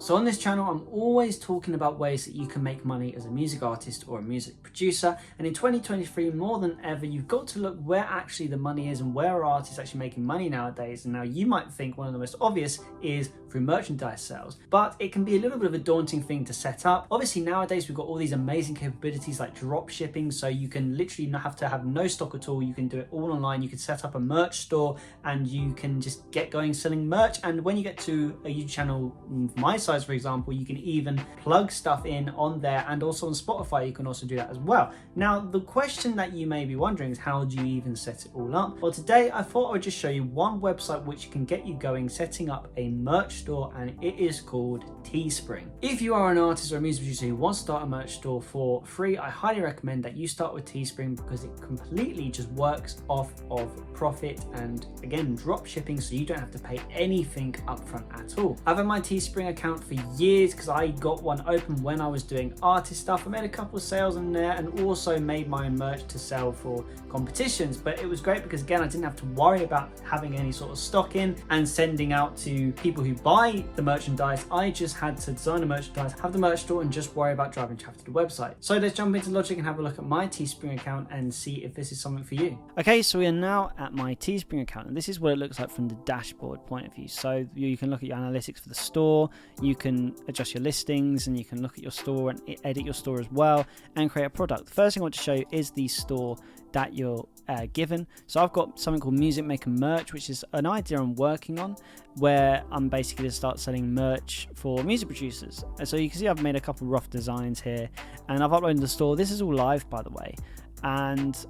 So on this channel, I'm always talking about ways that you can make money as a music artist or a music producer. And in 2023, more than ever, you've got to look where actually the money is and where are artists actually making money nowadays. And now you might think one of the most obvious is through merchandise sales, but it can be a little bit of a daunting thing to set up. Obviously nowadays we've got all these amazing capabilities like drop shipping, so you can literally not have to have no stock at all. You can do it all online. You can set up a merch store and you can just get going selling merch. And when you get to a YouTube channel my size, for example, you can even plug stuff in on there, and also on Spotify you can also do that as well. Now the question that you may be wondering is, how do you even set it all up? Well, today I thought I would just show you one website which can get you going setting up a merch store, and it is called Teespring. If you are an artist or a music producer who wants to start a merch store for free, I highly recommend that you start with Teespring because it completely just works off of profit and again drop shipping, so you don't have to pay anything upfront at all. I've had my Teespring account for years because I got one open when I was doing artist stuff. I made a couple of sales in there and also made my own merch to sell for competitions, but it was great because again I didn't have to worry about having any sort of stock in and sending out to people who buy the merchandise. I just had to design the merchandise, have the merch store, and just worry about driving traffic to the website. So let's jump into Logic and have a look at my Teespring account and see if this is something for you. Okay, so we are now at my Teespring account, and this is what it looks like from the dashboard point of view. So you can look at your analytics for the store, you can adjust your listings, and you can look at your store and edit your store as well and create a product. The first thing I want to show you is the store that you're given. So I've got something called Music Maker Merch, which is an idea I'm working on where I'm basically going to start selling merch for music producers. And so you can see I've made a couple rough designs here and I've uploaded the store. This is all live, by the way, and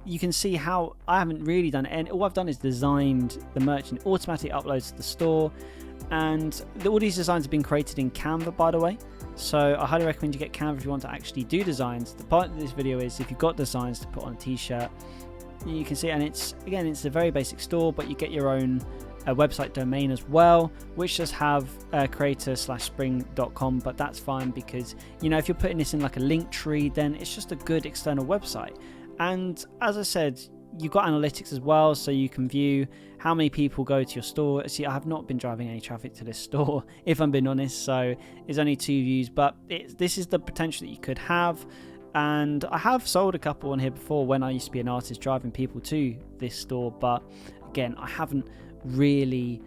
you can see how I haven't really done it, and all I've done is designed the merch and it automatically uploads to the store. And all these designs have been created in Canva, by the way, so I highly recommend you get Canva if you want to actually do designs. The point of this video is if you've got designs to put on a t-shirt, you can see, and it's a very basic store, but you get your own website domain as well, which does have creator/spring.com, but that's fine because, you know, if you're putting this in like a link tree, then it's just a good external website. And as I said, you've got analytics as well, so you can view how many people go to your store. See, I have not been driving any traffic to this store, if I'm being honest, so it's only 2 views, but this is the potential that you could have. And I have sold a couple on here before when I used to be an artist driving people to this store, but again, I haven't really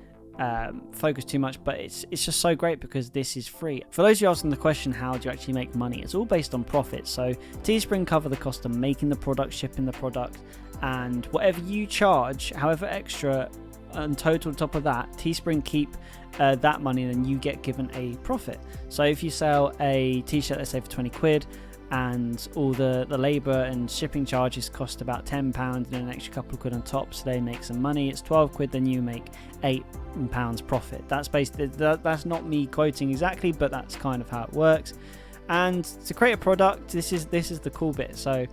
focused too much, but it's just so great because this is free. For those of you asking the question, how do you actually make money? It's all based on profit. So Teespring cover the cost of making the product, shipping the product, and whatever you charge, however extra and total on top of that, Teespring keep that money, and then you get given a profit. So if you sell a t-shirt, let's say for 20 quid, and all the labor and shipping charges cost about £10 and an extra couple of quid on top, so they make some money, it's 12 quid, then you make £8 profit. That's that's not me quoting exactly, but that's kind of how it works. And to create a product, this is the cool bit. So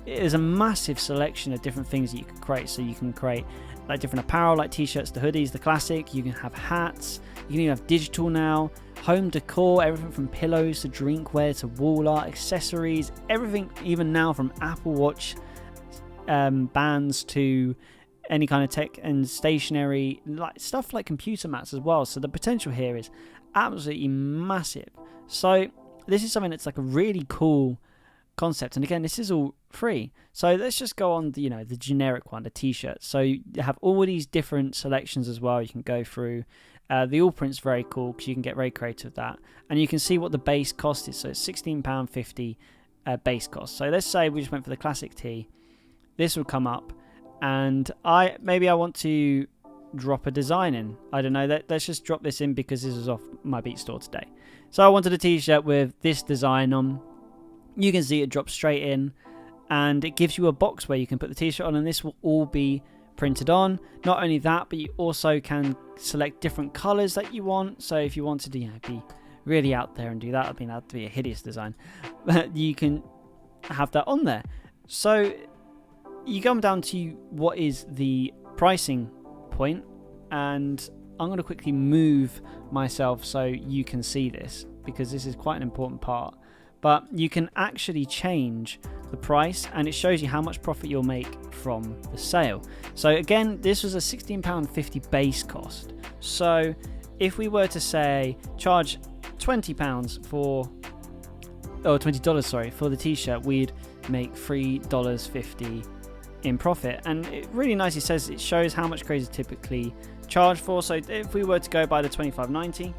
there's a massive selection of different things that you can create. So you can create like different apparel, like t-shirts, the hoodies, the classic. You can have hats, you can even have digital now, home decor, everything from pillows to drinkware to wall art, accessories, everything, even now from Apple Watch bands to any kind of tech and stationery, like stuff like computer mats as well. So the potential here is absolutely massive. So this is something that's like a really cool concept, and again, this is all free. So let's just go on the generic one, the t-shirt. So you have all these different selections as well you can go through. The all print's very cool because you can get very creative with that, and you can see what the base cost is. So it's £16.50 base cost. So let's say we just went for the classic tee. This will come up, and I want to drop a design in. I don't know, let's just drop this in because this is off my Beat store today. So I wanted a t-shirt with this design on. You can see it drops straight in, and it gives you a box where you can put the t-shirt on, and this will all be printed on. Not only that, but you also can select different colors that you want. So if you wanted to be really out there and do that, I mean, that'd be a hideous design, but you can have that on there. So you come down to what is the pricing point, and I'm going to quickly move myself so you can see this because this is quite an important part. But you can actually change the price, and it shows you how much profit you'll make from the sale. So again, this was a £16.50 base cost. So if we were to say charge £20 for, or $20, sorry, for the t-shirt, we'd make $3.50 in profit. And it really nicely says, it shows how much crazy typically charge for. So if we were to go by the $25.99,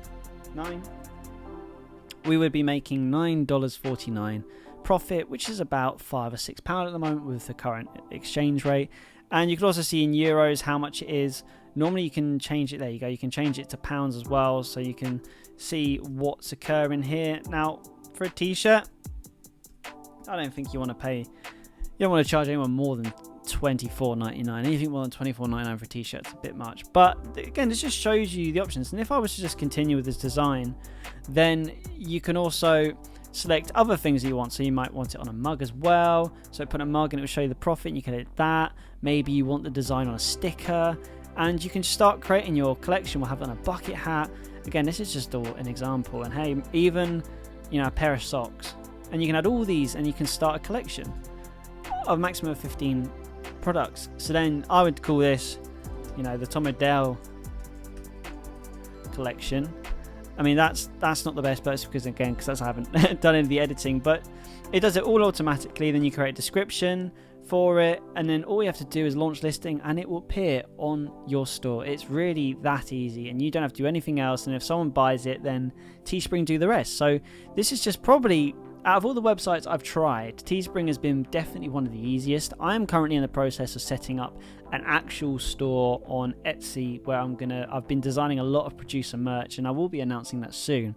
we would be making $9.49 profit, which is about £5 or £6 at the moment with the current exchange rate. And you can also see in euros how much it is. Normally you can change it, there you go, you can change it to pounds as well, so you can see what's occurring here. Now for a t-shirt, I don't think you want to pay, you don't want to charge anyone more than $24.99. Anything more than $24.99 for a t-shirt is a bit much. But again, this just shows you the options. And if I was to just continue with this design, then you can also select other things that you want. So you might want it on a mug as well. So put a mug and it will show you the profit, and you can edit that. Maybe you want the design on a sticker, and you can start creating your collection. We'll have it on a bucket hat. Again, this is just an example. And hey, even, you know, a pair of socks. And you can add all these and you can start a collection of maximum of 15 products. So then I would call this, you know, the Tom Odell collection. I mean, that's not the best, but because I haven't done any of the editing, but it does it all automatically. Then you create a description for it, and then all you have to do is launch listing, and it will appear on your store. It's really that easy, and you don't have to do anything else. And if someone buys it, then Teespring do the rest. So this is just probably, out of all the websites I've tried, Teespring has been definitely one of the easiest. I am currently in the process of setting up an actual store on Etsy where I've been designing a lot of producer merch, and I will be announcing that soon.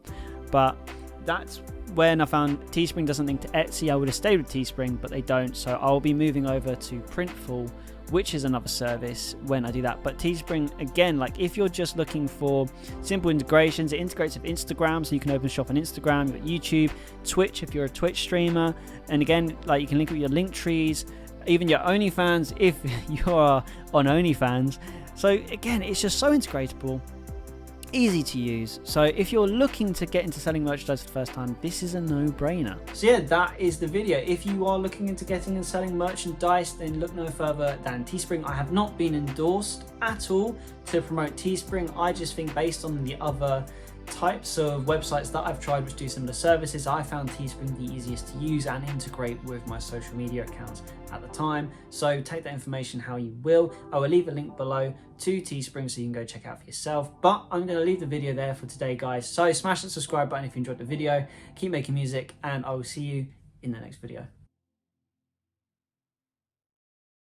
But that's when I found Teespring doesn't link to Etsy. I would have stayed with Teespring, but they don't. So I'll be moving over to Printful, which is another service when I do that. But Teespring, again, like if you're just looking for simple integrations, it integrates with Instagram, so you can open shop on Instagram. You've got YouTube, Twitch if you're a Twitch streamer, and again, like you can link it with your link trees, even your OnlyFans if you are on OnlyFans. So again, it's just so integratable, easy to use. So if you're looking to get into selling merchandise for the first time, this is a no-brainer. So yeah, that is the video. If you are looking into getting and selling merchandise, then look no further than Teespring. I have not been endorsed at all to promote Teespring. I just think based on the other types of websites that I've tried which do similar services, I found Teespring the easiest to use and integrate with my social media accounts at the time. So take that information how you will. I will leave a link below to Teespring so you can go check out for yourself. But I'm going to leave the video there for today, guys. So smash that subscribe button if you enjoyed the video, keep making music, and I will see you in the next video.